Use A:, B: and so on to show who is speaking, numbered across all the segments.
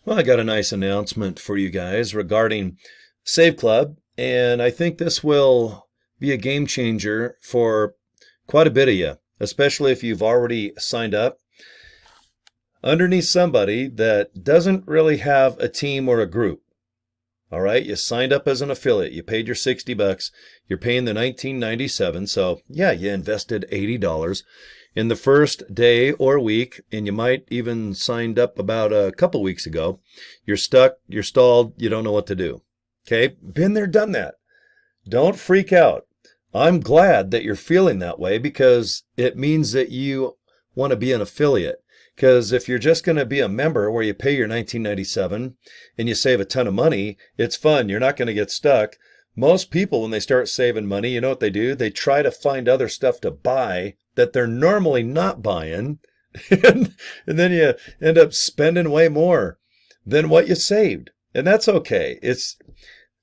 A: Well, I got a nice announcement for you guys regarding Save Club, and I think this will be a game changer for quite a bit of you, especially if you've already signed up underneath somebody that doesn't really have a team or a group. All right, you signed up as an affiliate, you paid your $60, you're paying the 1997, so yeah, you invested $80 in the first day or week, and you might even signed up about a couple weeks ago. You're stuck, you're stalled, you don't know what to do. Okay, been there, done that. Don't freak out. I'm glad that you're feeling that way because it means that you want to be an affiliate. Because if you're just going to be a member where you pay your 1997 and you save a ton of money, it's fun. You're not going to get stuck. Most people, when they start saving money, you know what they do? They try to find other stuff to buy that they're normally not buying. And then you end up spending way more than what you saved. And that's okay. It's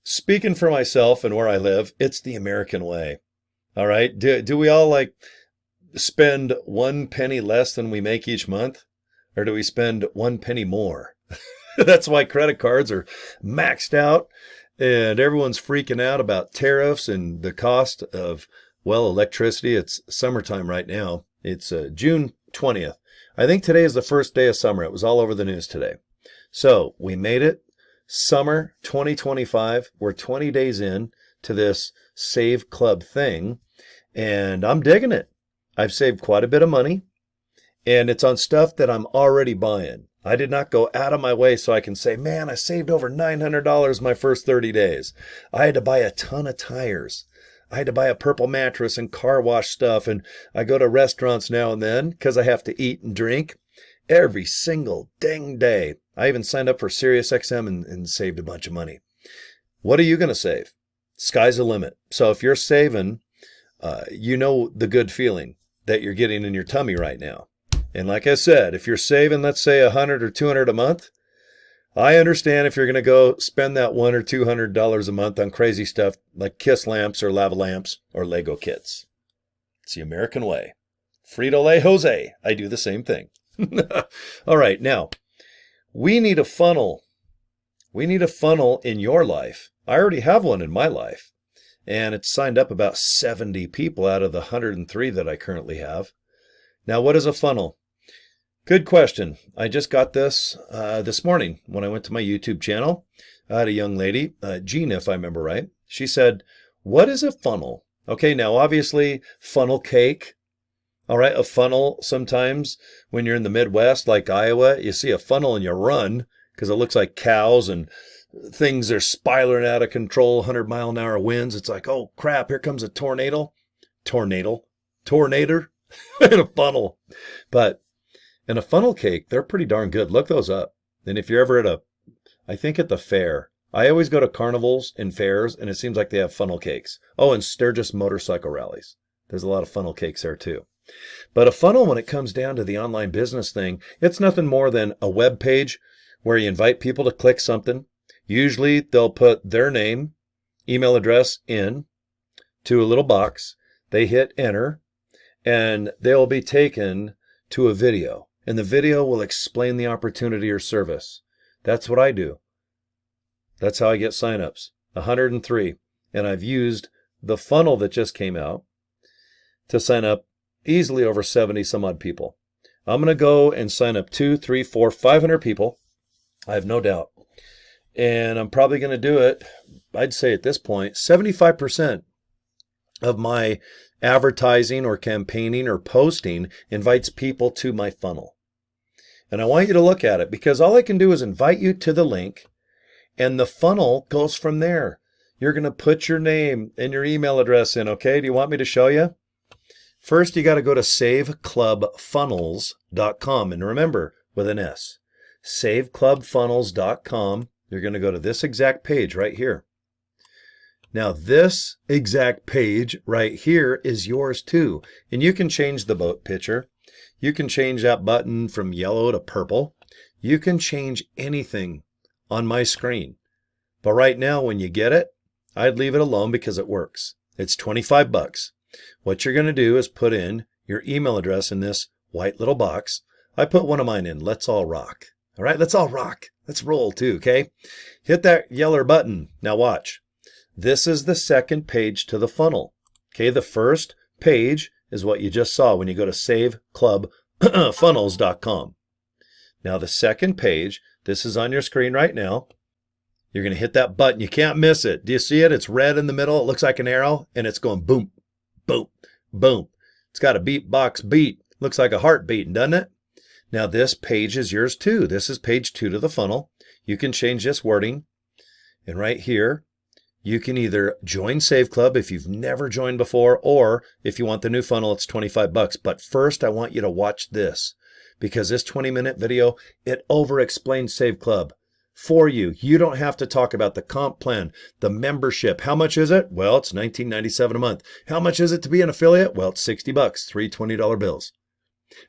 A: speaking for myself and where I live, it's the American way. All right. Do we all like spend 1 penny less than we make each month? Or do we spend 1 penny more? That's why credit cards are maxed out and everyone's freaking out about tariffs and the cost of, well, electricity. It's summertime right now. It's June 20th. I think today is the first day of summer. It was all over the news today. So we made it. Summer 2025. We're 20 days in to this Save Club thing, and I'm digging it. I've saved quite a bit of money, and it's on stuff that I'm already buying. I did not go out of my way so I can say, man, I saved over $900 my first 30 days. I had to buy a ton of tires. I had to buy a purple mattress and car wash stuff, and I go to restaurants now and then because I have to eat and drink every single dang day. I even signed up for SiriusXM and saved a bunch of money. What are you going to save? Sky's the limit. So if you're saving, you know the good feeling that you're getting in your tummy right now. And like I said, if you're saving, let's say $100 or $200 a month, I understand if you're going to go spend that $100 or $200 a month on crazy stuff like Kiss lamps or lava lamps or Lego kits. It's the American way. Frito-Lay Jose. I do the same thing. All right, now, we need a funnel. We need a funnel in your life. I already have one in my life, and it's signed up about 70 people out of the 103 that I currently have. Now, what is a funnel? Good question. I just got this this morning when I went to my YouTube channel. I had a young lady, Jean, if I remember right. She said, what is a funnel? Okay, now, obviously, funnel cake. All right, a funnel, sometimes when you're in the Midwest, like Iowa, you see a funnel and you run because it looks like cows and things are spiraling out of control, 100-mile-an-hour winds. It's like, oh, crap, here comes a tornado in a funnel. But in a funnel cake, they're pretty darn good. Look those up. And if you're ever at I think at the fair, I always go to carnivals and fairs, and it seems like they have funnel cakes. Oh, and Sturgis motorcycle rallies. There's a lot of funnel cakes there, too. But a funnel, when it comes down to the online business thing, it's nothing more than a web page where you invite people to click something. Usually they'll put their name, email address in to a little box. They hit enter, and they'll be taken to a video. And the video will explain the opportunity or service. That's what I do. That's how I get signups. 103. And I've used the funnel that just came out to sign up easily over 70 some odd people. I'm going to go and sign up 200, 300, 400, 500 people. I have no doubt. And I'm probably going to do it, I'd say at this point, 75% of my advertising or campaigning or posting invites people to my funnel. And I want you to look at it because all I can do is invite you to the link and the funnel goes from there. You're going to put your name and your email address in, okay? Do you want me to show you? First, you got to go to saveclubfunnels.com. And remember, with an S, saveclubfunnels.com. You're going to go to this exact page right here. Now, this exact page right here is yours too. And you can change the boat picture. You can change that button from yellow to purple. You can change anything on my screen. But right now, when you get it, I'd leave it alone because it works. It's $25. What you're going to do is put in your email address in this white little box. I put one of mine in, Let's All Rock. All right, let's all rock. Let's roll too, okay? Hit that yellow button. Now watch. This is the second page to the funnel. Okay, the first page is what you just saw when you go to saveclubfunnels.com. Now the second page, this is on your screen right now. You're going to hit that button. You can't miss it. Do you see it? It's red in the middle. It looks like an arrow, and it's going boom, boom, boom. It's got a beatbox beat. Looks like a heart beating, doesn't it? Now this page is yours too. This is page 2 to the funnel. You can change this wording. And right here, you can either join Save Club if you've never joined before, or if you want the new funnel, it's $25. But first, I want you to watch this, because this 20-minute video, it over-explains Save Club for you. You don't have to talk about the comp plan, the membership. How much is it? Well, it's $19.97 a month. How much is it to be an affiliate? Well, it's $60, 3 $20 bills.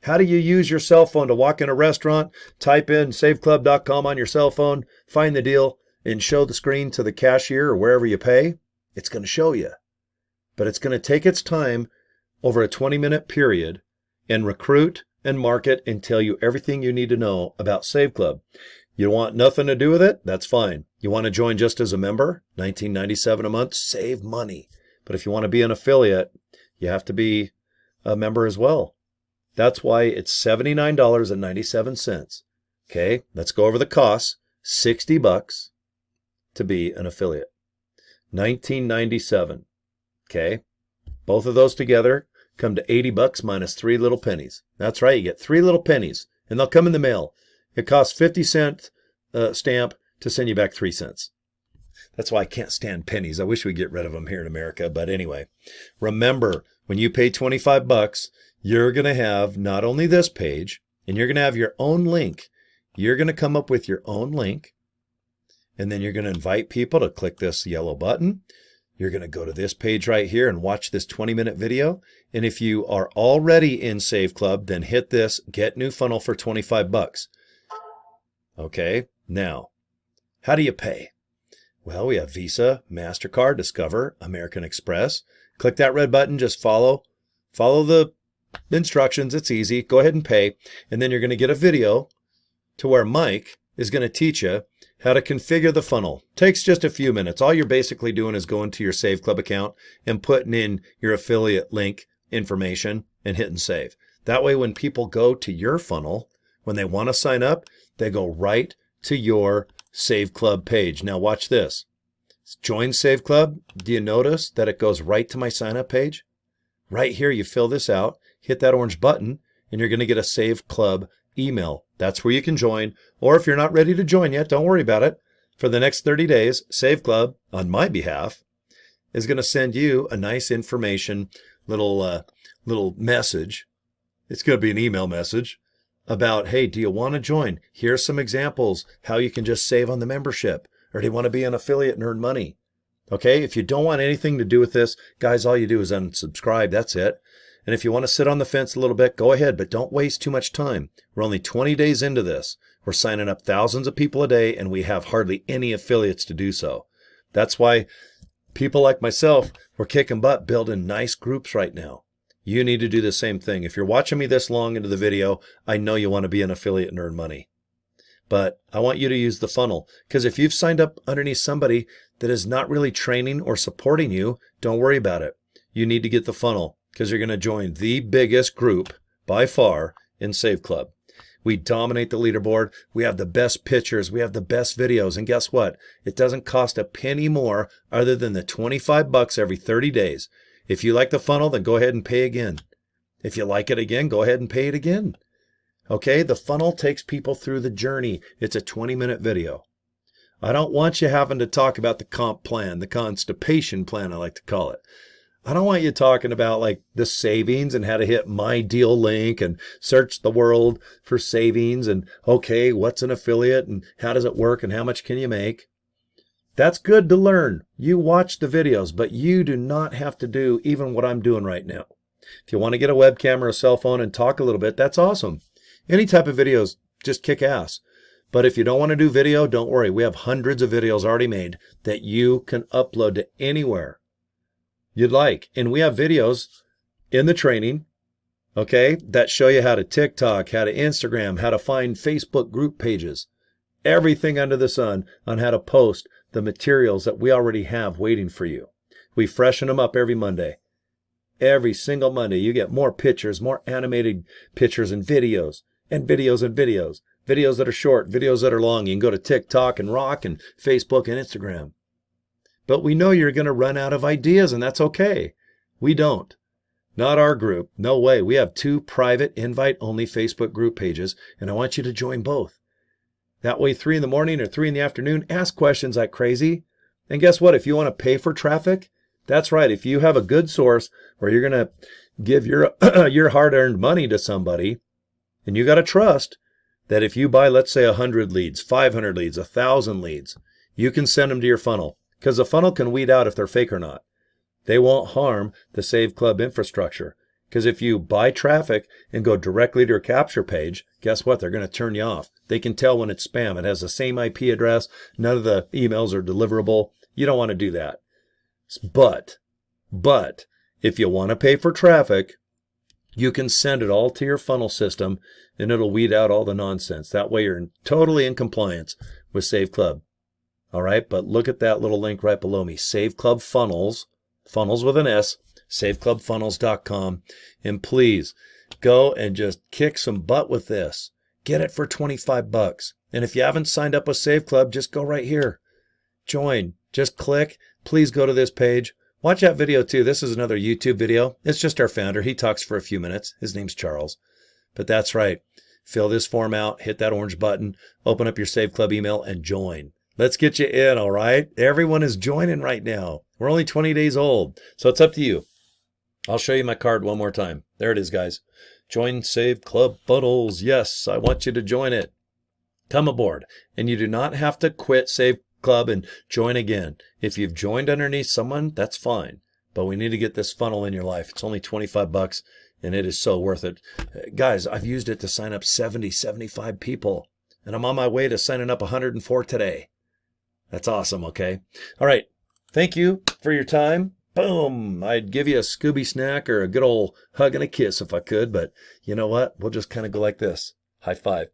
A: How do you use your cell phone to walk in a restaurant, type in saveclub.com on your cell phone, find the deal, and show the screen to the cashier or wherever you pay? It's going to show you. But it's going to take its time over a 20-minute period and recruit and market and tell you everything you need to know about Save Club. You want nothing to do with it? That's fine. You want to join just as a member? $19.97 a month? Save money. But if you want to be an affiliate, you have to be a member as well. That's why it's $79.97. Okay, let's go over the costs. $60 to be an affiliate. $19.97. Okay, both of those together come to $80 minus 3 little pennies. That's right, you get 3 little pennies, and they'll come in the mail. It costs 50-cent stamp to send you back 3 cents. That's why I can't stand pennies. I wish we'd get rid of them here in America. But anyway, remember, when you pay $25, you're going to have not only this page, and you're going to have your own link. You're going to come up with your own link, and then you're going to invite people to click this yellow button. You're going to go to this page right here and watch this 20-minute video. And if you are already in Save Club, then hit this Get New Funnel for $25. Okay, now, how do you pay? Well, we have Visa, MasterCard, Discover, American Express. Click that red button, just follow the instructions. It's easy. Go ahead and pay. And then you're going to get a video to where Mike is going to teach you how to configure the funnel. Takes just a few minutes. All you're basically doing is going to your Save Club account and putting in your affiliate link information and hitting save. That way, when people go to your funnel, when they want to sign up, they go right to your Save Club page. Now watch this. Join Save Club. Do you notice that it goes right to my sign up page? Right here, you fill this out, hit that orange button, and you're going to get a Save Club email. That's where you can join. Or if you're not ready to join yet, don't worry about it. For the next 30 days, Save Club, on my behalf, is going to send you a nice information little message. It's going to be an email message about, hey, do you want to join? Here's some examples how you can just save on the membership. Or do you want to be an affiliate and earn money? Okay, if you don't want anything to do with this, guys, all you do is unsubscribe. That's it. And if you want to sit on the fence a little bit, go ahead, but don't waste too much time. We're only 20 days into this. We're signing up thousands of people a day, and we have hardly any affiliates to do so. That's why people like myself, we're kicking butt building nice groups right now. You need to do the same thing. If you're watching me this long into the video, I know you want to be an affiliate and earn money. But I want you to use the funnel, because if you've signed up underneath somebody that is not really training or supporting you, don't worry about it. You need to get the funnel, because you're going to join the biggest group by far in Save Club. We dominate the leaderboard. We have the best pictures. We have the best videos. And guess what? It doesn't cost a penny more other than the $25 every 30 days. If you like the funnel, then go ahead and pay again. If you like it again, go ahead and pay it again. Okay, the funnel takes people through the journey. It's a 20-minute video. I don't want you having to talk about the comp plan, the constipation plan, I like to call it. I don't want you talking about like the savings and how to hit my deal link and search the world for savings and, okay, what's an affiliate and how does it work and how much can you make? That's good to learn. You watch the videos, but you do not have to do even what I'm doing right now. If you want to get a webcam or a cell phone and talk a little bit, that's awesome. Any type of videos, just kick ass. But if you don't want to do video, don't worry. We have hundreds of videos already made that you can upload to anywhere you'd like. And we have videos in the training okay, that show you how to TikTok, how to Instagram, how to find Facebook group pages, everything under the sun on how to post the materials that we already have waiting for you. We freshen them up every Monday. Every single Monday, you get more pictures, more animated pictures and videos, and videos and videos. Videos that are short, videos that are long. You can go to TikTok and Rock and Facebook and Instagram. But we know you're going to run out of ideas, and that's okay. We don't. Not our group. No way. We have 2 private invite-only Facebook group pages, and I want you to join both. That way, 3 in the morning or 3 in the afternoon, ask questions like crazy. And guess what? If you want to pay for traffic, that's right. If you have a good source where you're going to give your your hard-earned money to somebody, and you got to trust that if you buy, let's say, 100 leads, 500 leads, 1,000 leads, you can send them to your funnel, because the funnel can weed out if they're fake or not. They won't harm the Save Club infrastructure, because if you buy traffic and go directly to your capture page, guess what? They're going to turn you off. They can tell when it's spam. It has the same IP address. None of the emails are deliverable. You don't want to do that. But if you want to pay for traffic, you can send it all to your funnel system and it'll weed out all the nonsense. That way you're totally in compliance with Save Club. All right, but look at that little link right below me. Save Club Funnels, funnels with an S, saveclubfunnels.com. And please go and just kick some butt with this. Get it for $25. And if you haven't signed up with Save Club, just go right here. Join. Just click. Please go to this page. Watch that video too. This is another YouTube video. It's just our founder. He talks for a few minutes. His name's Charles. But that's right. Fill this form out, hit that orange button, open up your Save Club email, and join. Let's get you in, all right? Everyone is joining right now. We're only 20 days old, so it's up to you. I'll show you my card one more time. There it is, guys. Join Save Club Funnels. Yes, I want you to join it. Come aboard. And you do not have to quit Save Club and join again. If you've joined underneath someone, that's fine. But we need to get this funnel in your life. It's only $25, and it is so worth it. Guys, I've used it to sign up 70, 75 people, and I'm on my way to signing up 104 today. That's awesome, okay? All right. Thank you for your time. Boom. I'd give you a Scooby snack or a good old hug and a kiss if I could, but you know what? We'll just kind of go like this. High five.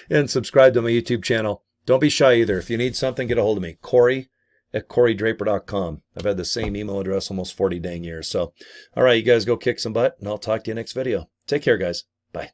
A: And subscribe to my YouTube channel. Don't be shy either. If you need something, get a hold of me. Cory at CoryDraper.com. I've had the same email address almost 40 dang years. So, all right, you guys go kick some butt, and I'll talk to you next video. Take care, guys. Bye.